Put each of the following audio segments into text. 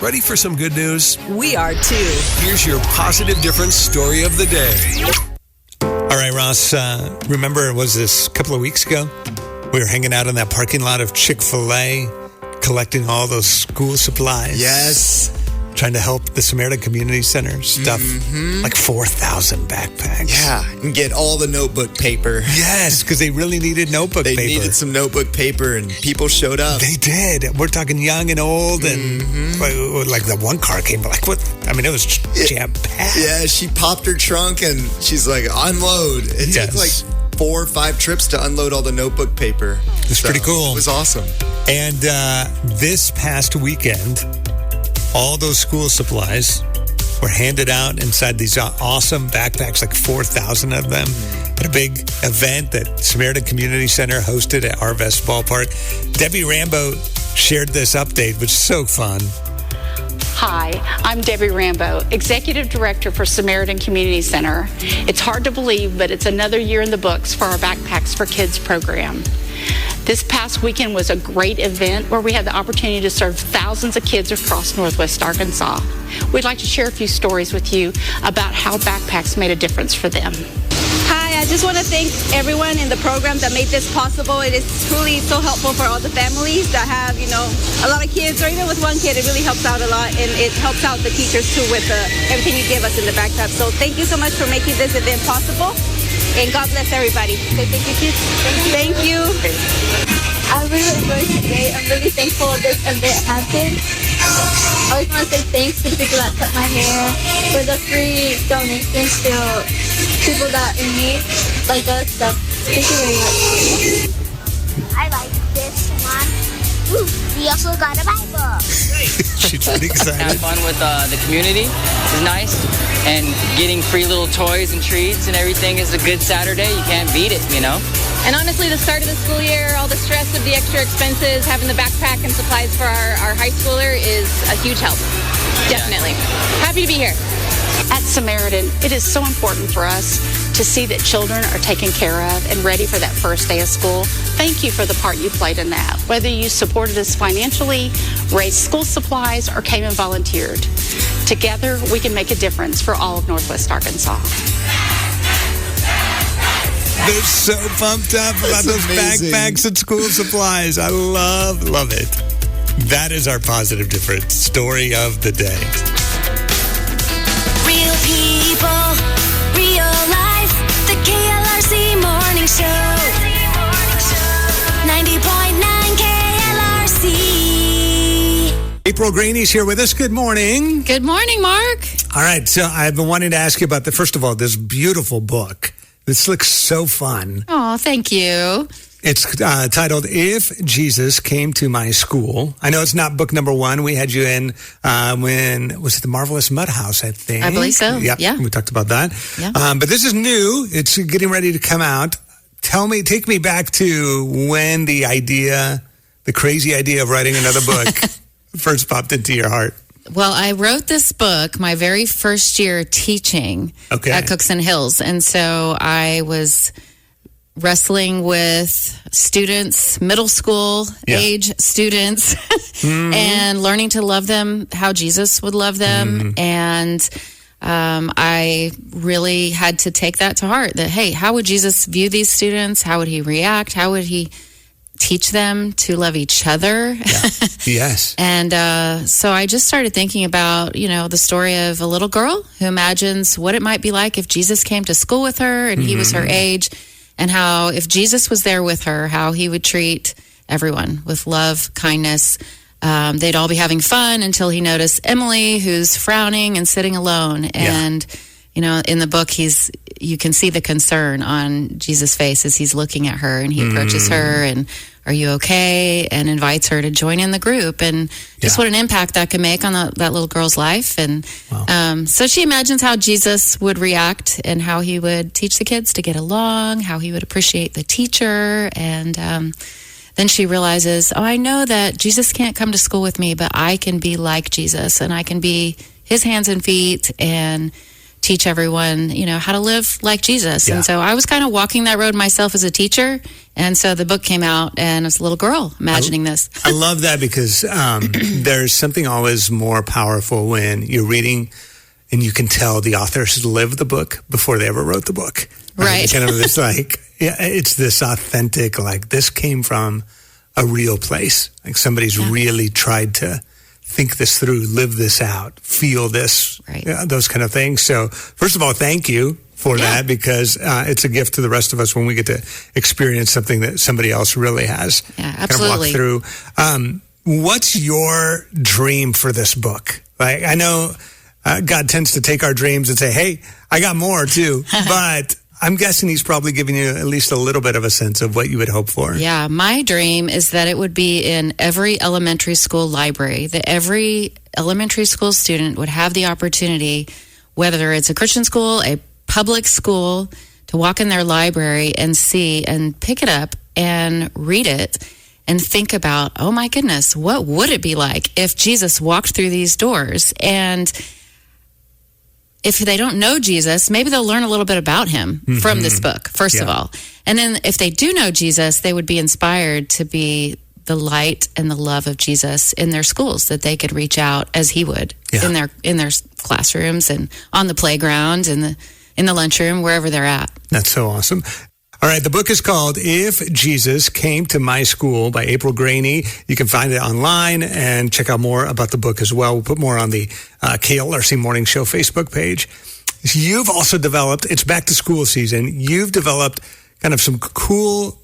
Ready for some good news? We are too. Here's your positive difference story of the day. All right, Ross, remember, was this a couple of weeks ago? We were hanging out in that parking lot of Chick-fil-A, collecting all those school supplies. Yes. Trying to help the Samaritan Community Center stuff, like 4,000 backpacks. Yeah, and get all the notebook paper. Yes, because they really needed notebook paper. They needed some notebook paper, and people showed up. They did. We're talking young and old, and like the one car came, like what? I mean, it was jam-packed. Yeah, she popped her trunk, and she's like, unload. It took like 4 or 5 trips to unload all the notebook paper. It's pretty cool. It was awesome. And this past weekend, all those school supplies were handed out inside these awesome backpacks, like 4,000 of them, at a big event that Samaritan Community Center hosted at Arvest Ballpark. Debbie Rambo shared this update, which is so fun. Hi, I'm Debbie Rambo, Executive Director for Samaritan Community Center. It's hard to believe, but it's another year in the books for our Backpacks for Kids program. This past weekend was a great event where we had the opportunity to serve thousands of kids across Northwest Arkansas. We'd like to share a few stories with you about how backpacks made a difference for them. Hi, I just want to thank everyone in the program that made this possible. It is truly so helpful for all the families that have, a lot of kids, or even with one kid. It really helps out a lot, and it helps out the teachers too with everything you give us in the backpack. So thank you so much for making this event possible. And God bless everybody. So thank you, kids. Thank you. I really enjoyed today. I'm really thankful this event happened. I always want to say thanks to people that cut my hair, for the free donations to people that in need, like us. So thank you very much. I like this one. Ooh, we also got a Bible. She's pretty excited. Have fun with the community is nice, and getting free little toys and treats and everything is a good Saturday. You can't beat it, And honestly, the start of the school year, all the stress of the extra expenses, having the backpack and supplies for our high schooler is a huge help. Definitely. Happy to be here. At Samaritan, it is so important for us to see that children are taken care of and ready for that first day of school. Thank you for the part you played in that. Whether you supported us financially, raised school supplies, or came and volunteered. Together, we can make a difference for all of Northwest Arkansas. They're so pumped up about those backpacks and school supplies. I love it. That is our positive difference story of the day. Real people, real life, the KLRC Morning Show. 90.9 KLRC. April Graney's here with us. Good morning. Good morning, Mark. All right, so I've been wanting to ask you about first of all, this beautiful book. This looks so fun. Oh, thank you. It's titled, If Jesus Came to My School. I know it's not book number 1. We had you in when, was it the Marvelous Mud House, I think? I believe so. Yep, yeah. We talked about that. Yeah. But this is new. It's getting ready to come out. Take me back to when the crazy idea of writing another book first popped into your heart. Well, I wrote this book my very first year teaching at Cookson Hills. And so I was wrestling with students, middle school age students, and learning to love them how Jesus would love them. And I really had to take that to heart that, hey, how would Jesus view these students? How would he react? How would he teach them to love each other? Yeah. Yes. And so I just started thinking about, the story of a little girl who imagines what it might be like if Jesus came to school with her and he was her age, and how if Jesus was there with her, how he would treat everyone with love, kindness. They'd all be having fun until he noticed Emily, who's frowning and sitting alone. And, in the book, you can see the concern on Jesus' face as he's looking at her, and he approaches her and, are you okay? And invites her to join in the group, and just what an impact that can make on that little girl's life. And so she imagines how Jesus would react and how he would teach the kids to get along, how he would appreciate the teacher. And then she realizes, I know that Jesus can't come to school with me, but I can be like Jesus, and I can be his hands and feet and teach everyone, how to live like Jesus. And so I was kind of walking that road myself as a teacher. And so the book came out, and it's a little girl imagining this. I love that because there's something always more powerful when you're reading and you can tell the authors lived the book before they ever wrote the book. Right. Kind of this it's this authentic, this came from a real place. Like somebody's really tried to think this through, live this out, feel this, those kind of things. So first of all, thank you for that, because it's a gift to the rest of us when we get to experience something that somebody else really has. Yeah, absolutely. Kind of walk through. What's your dream for this book? I know God tends to take our dreams and say, hey, I got more too. But I'm guessing he's probably giving you at least a little bit of a sense of what you would hope for. Yeah, my dream is that it would be in every elementary school library, that every elementary school student would have the opportunity, whether it's a Christian school, a public school, to walk in their library and see and pick it up and read it and think about, oh my goodness, what would it be like if Jesus walked through these doors? And if they don't know Jesus, maybe they'll learn a little bit about him from this book, first of all. And then if they do know Jesus, they would be inspired to be the light and the love of Jesus in their schools, that they could reach out as he would in their classrooms and on the playground and in the lunchroom, wherever they're at. That's so awesome. All right, the book is called If Jesus Came to My School by April Graney. You can find it online and check out more about the book as well. We'll put more on the KLRC Morning Show Facebook page. You've also developed, it's back to school season, you've developed kind of some cool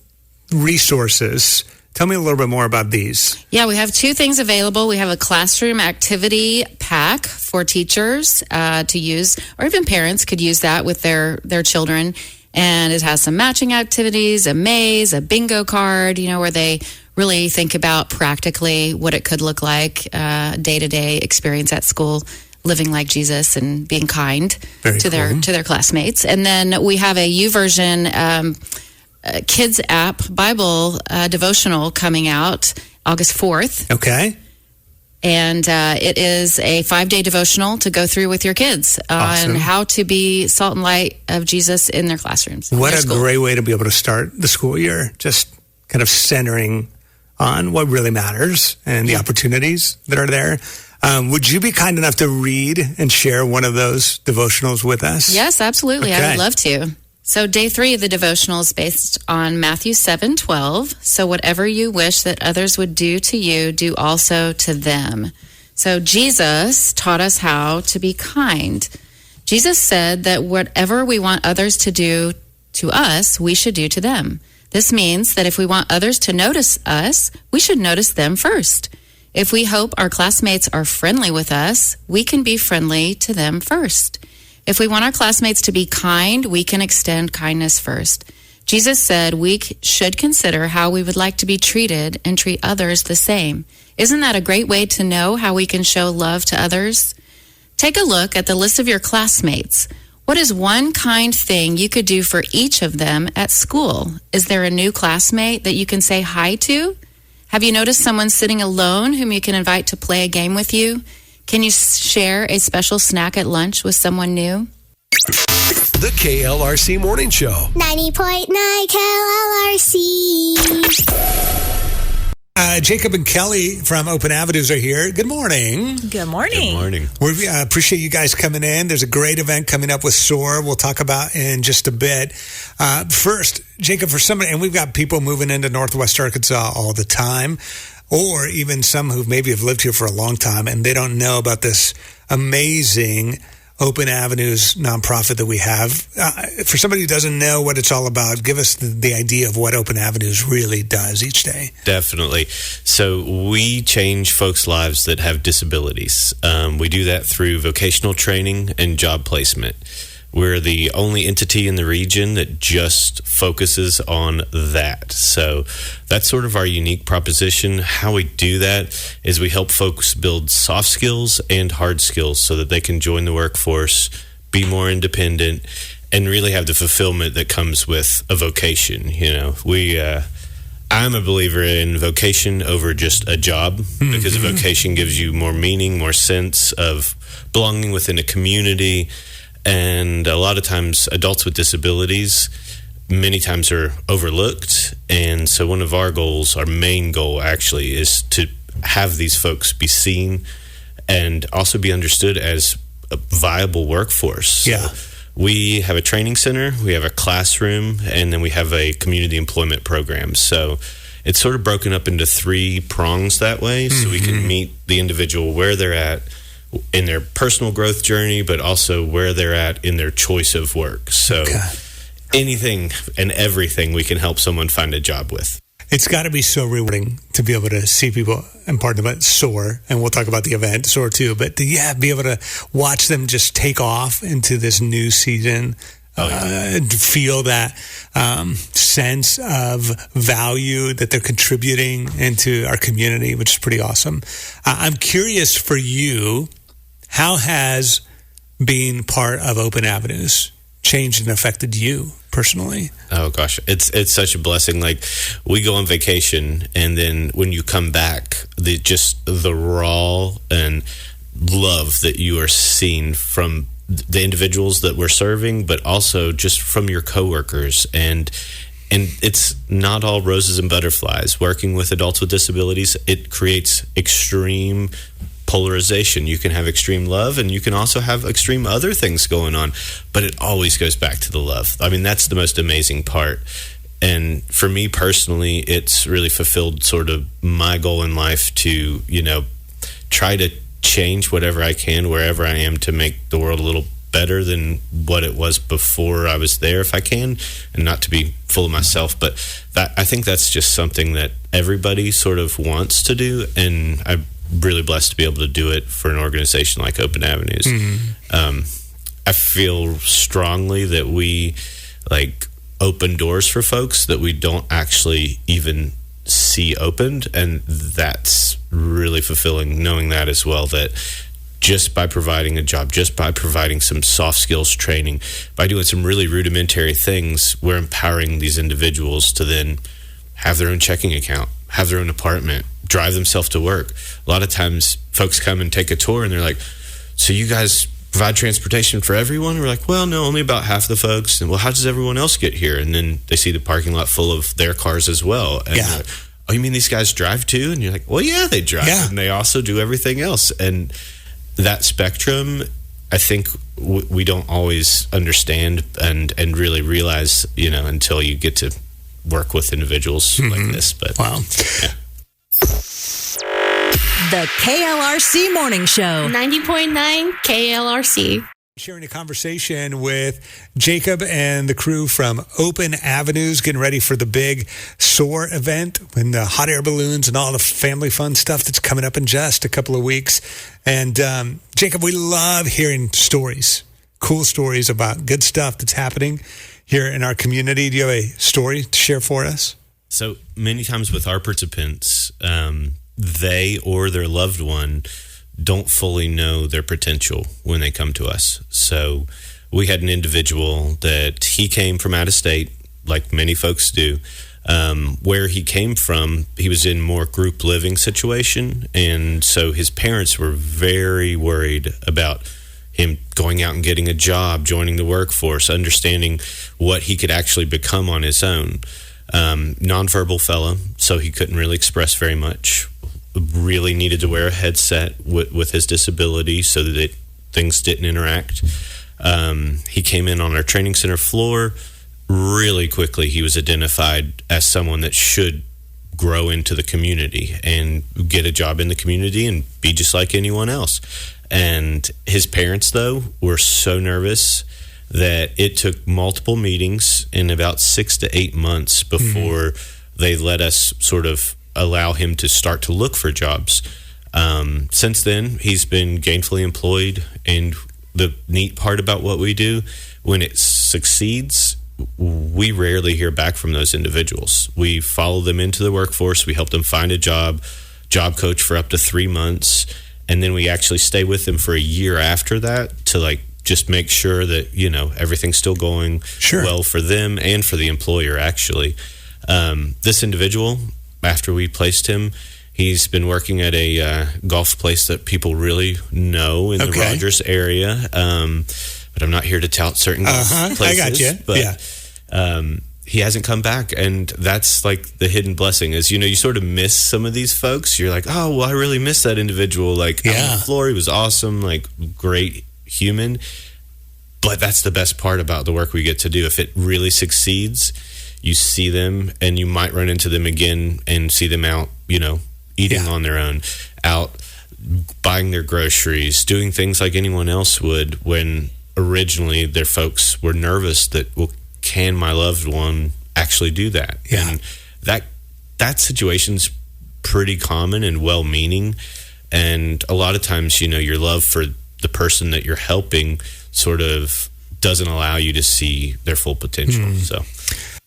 resources. Tell me a little bit more about these. Yeah, we have two things available. We have a classroom activity pack for teachers to use, or even parents could use that with their children. And it has some matching activities, a maze, a bingo card, where they really think about practically what it could look like, day-to-day experience at school, living like Jesus and being kind to their classmates. And then we have a YouVersion kids app Bible devotional coming out August 4th. Okay. And it is a 5-day devotional to go through with your kids on how to be salt and light of Jesus in their classrooms. What a great way to be able to start the school year, just kind of centering on what really matters and the opportunities that are there. Would you be kind enough to read and share one of those devotionals with us? Yes, absolutely. Okay. I would love to. So day 3 of the devotional is based on Matthew 7:12. So whatever you wish that others would do to you, do also to them. So Jesus taught us how to be kind. Jesus said that whatever we want others to do to us, we should do to them. This means that if we want others to notice us, we should notice them first. If we hope our classmates are friendly with us, we can be friendly to them first. If we want our classmates to be kind, we can extend kindness first. Jesus said we should consider how we would like to be treated and treat others the same. Isn't that a great way to know how we can show love to others? Take a look at the list of your classmates. What is one kind thing you could do for each of them at school? Is there a new classmate that you can say hi to? Have you noticed someone sitting alone whom you can invite to play a game with you? Can you share a special snack at lunch with someone new? The KLRC Morning Show. 90.9 KLRC. Jacob and Kelly from Open Avenues are here. Good morning. Good morning. Good morning. We appreciate you guys coming in. There's a great event coming up with SOAR we'll talk about in just a bit. First, Jacob, for somebody, and we've got people moving into Northwest Arkansas all the time, or even some who maybe have lived here for a long time and they don't know about this amazing Open Avenues nonprofit that we have. For somebody who doesn't know what it's all about, give us the idea of what Open Avenues really does each day. Definitely. So we change folks' lives that have disabilities. We do that through vocational training and job placement. We're the only entity in the region that just focuses on that. So that's sort of our unique proposition. How we do that is we help folks build soft skills and hard skills so that they can join the workforce, be more independent, and really have the fulfillment that comes with a vocation. I'm a believer in vocation over just a job because a vocation gives you more meaning, more sense of belonging within a community. And a lot of times adults with disabilities many times are overlooked. And so one of our goals, our main goal actually, is to have these folks be seen and also be understood as a viable workforce. Yeah. So we have a training center, we have a classroom, and then we have a community employment program. So it's sort of broken up into 3 prongs that way, so we can meet the individual where they're at in their personal growth journey, but also where they're at in their choice of work. So anything and everything we can help someone find a job with. It's got to be so rewarding to be able to see people, and pardon about SOAR, and we'll talk about the event, SOAR too, but be able to watch them just take off into this new season, feel that sense of value that they're contributing into our community, which is pretty awesome. I'm curious for you, how has being part of Open Avenues changed and affected you personally? Oh gosh, it's such a blessing. Like, we go on vacation, and then when you come back, the raw and love that you are seeing from the individuals that we're serving, but also just from your coworkers, and it's not all roses and butterflies. Working with adults with disabilities, it creates extreme polarization. You can have extreme love, and you can also have extreme other things going on, but it always goes back to the love. I mean, that's the most amazing part. And for me personally, it's really fulfilled sort of my goal in life to, try to change whatever I can wherever I am to make the world a little better than what it was before I was there, if I can, and not to be full of myself. But I think that's just something that everybody sort of wants to do, and I'm really blessed to be able to do it for an organization like Open Avenues. I feel strongly that we open doors for folks that we don't actually even see opened, and that's really fulfilling, knowing that as well, that just by providing a job, just by providing some soft skills training, by doing some really rudimentary things, we're empowering these individuals to then have their own checking account, have their own apartment, drive themselves to work. A lot of times folks come and take a tour and they're like, so you guys provide transportation for everyone? We're like, well, no, only about half the folks. And well, how does everyone else get here? And then they see the parking lot full of their cars as well. And they're like, oh, you mean these guys drive too? And you're like, well, yeah, they drive. Yeah. And they also do everything else. And that spectrum, I think we don't always understand and really realize, until you get to work with individuals like this. But wow. Yeah. The KLRC Morning Show. 90.9 KLRC. Sharing a conversation with Jacob and the crew from Open Avenues, getting ready for the big SOAR event and the hot air balloons and all the family fun stuff that's coming up in just a couple of weeks. And Jacob, we love hearing stories, cool stories about good stuff that's happening here in our community. Do you have a story to share for us? So many times with our participants, they or their loved one don't fully know their potential when they come to us. So we had an individual that he came from out of state, like many folks do. Where he came from, he was in more group living situation, and so his parents were very worried about him going out and getting a job, joining the workforce, understanding what he could actually become on his own. Nonverbal fellow, so he couldn't really express very much. Really needed to wear a headset with his disability so that things didn't interact. He came in on our training center floor. Really quickly, he was identified as someone that should grow into the community and get a job in the community and be just like anyone else. And his parents, though, were so nervous that it took multiple meetings in about 6 to 8 months before they let us sort of allow him to start to look for jobs. Since then, he's been gainfully employed, and the neat part about what we do, when it succeeds, we rarely hear back from those individuals. We follow them into the workforce, we help them find a job coach for up to 3 months, and then we actually stay with them for a year after that to just make sure that everything's still going well for them and for the employer actually. This individual, after we placed him, he's been working at a golf place that people really know in the Rogers area. But and I'm not here to tout certain golf places. I got you. But he hasn't come back, and that's like the hidden blessing is, you sort of miss some of these folks. You're like, oh, well, I really miss that individual. Like, out on the floor, he was awesome, like, great human. But that's the best part about the work we get to do. If it really succeeds, you see them, and you might run into them again and see them out, eating on their own, out buying their groceries, doing things like anyone else would, when originally their folks were nervous that, well, can my loved one actually do that? And that situation's pretty common and well-meaning. And a lot of times, your love for the person that you're helping sort of doesn't allow you to see their full potential. So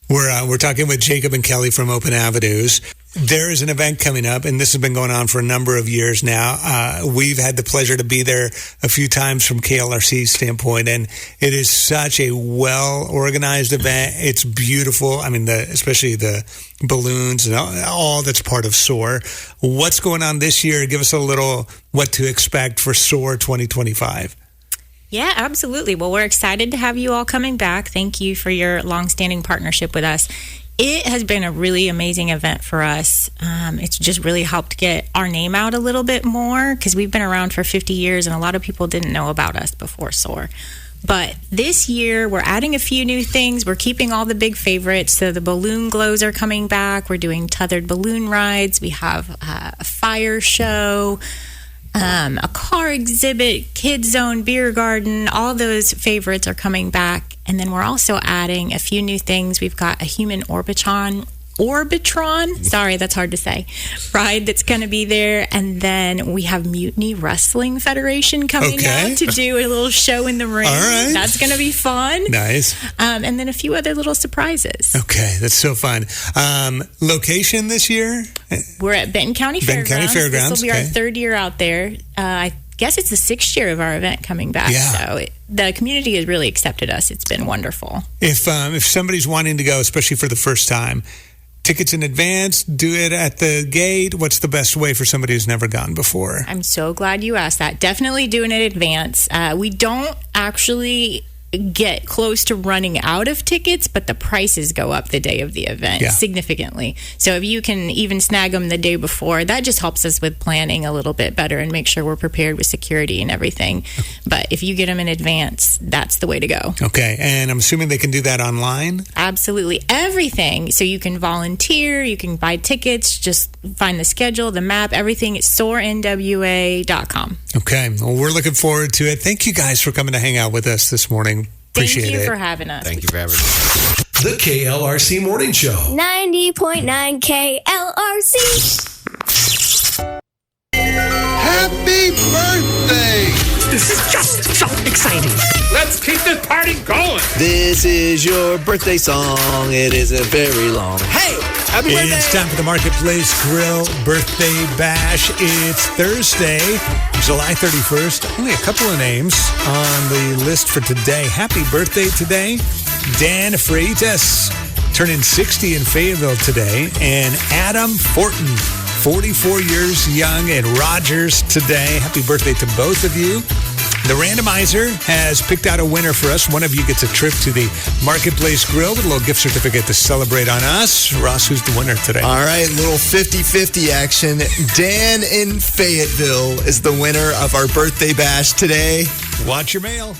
we're talking with Jacob and Kelly from Open Avenues. There is an event coming up, and this has been going on for a number of years now. We've had the pleasure to be there a few times from KLRC's standpoint, and it is such a well-organized event. It's beautiful. I mean, especially the balloons and all that's part of SOAR. What's going on this year? Give us a little what to expect for SOAR 2025. Yeah, absolutely. Well, we're excited to have you all coming back. Thank you for your longstanding partnership with us. It has been a really amazing event for us. It's just really helped get our name out a little bit more because we've been around for 50 years and a lot of people didn't know about us before SOAR. But this year, we're adding a few new things. We're keeping all the big favorites. So the balloon glows are coming back. We're doing tethered balloon rides. We have a fire show, a car exhibit, kids zone, beer garden. All those favorites are coming back. And then we're also adding a few new things. We've got a human Orbitron, sorry, that's hard to say, ride that's going to be there. And then we have Mutiny Wrestling Federation coming out to do a little show in the ring. All right. That's going to be fun. Nice. And then a few other little surprises. Okay, that's so fun. Location this year? We're at Benton County Fairgrounds. This will be our third year out there. I guess it's the 6th year of our event coming back. So the community has really accepted us. It's been wonderful. If somebody's wanting to go, especially for the first time, tickets in advance, do it at the gate. What's the best way for somebody who's never gone before? I'm so glad you asked that. Definitely do it in advance. We don't actually get close to running out of tickets, but the prices go up the day of the event significantly. So if you can even snag them the day before, that just helps us with planning a little bit better and make sure we're prepared with security and everything. But if you get them in advance, that's the way to go. Okay, and I'm assuming they can do that online? Absolutely. Everything. So you can volunteer, you can buy tickets, just find the schedule, the map, everything at soarnwa.com. Okay, well, we're looking forward to it. Thank you guys for coming to hang out with us this morning. Appreciate it. Thank you for having us. Thank you for having us. The KLRC Morning Show. 90.9 KLRC. Happy birthday! This is just so exciting. Let's keep this party going. This is your birthday song. It isn't very long. Hey, happy birthday! It's time for the Marketplace Grill Birthday Bash. It's Thursday, July 31st. Only a couple of names on the list for today. Happy birthday today, Dan Freitas, turning 60 in Fayetteville today, and Adam Fortin, 44 years young in Rogers today. Happy birthday to both of you. The randomizer has picked out a winner for us. One of you gets a trip to the Marketplace Grill with a little gift certificate to celebrate on us. Ross, who's the winner today? All right, little 50-50 action. Dan in Fayetteville is the winner of our birthday bash today. Watch your mail.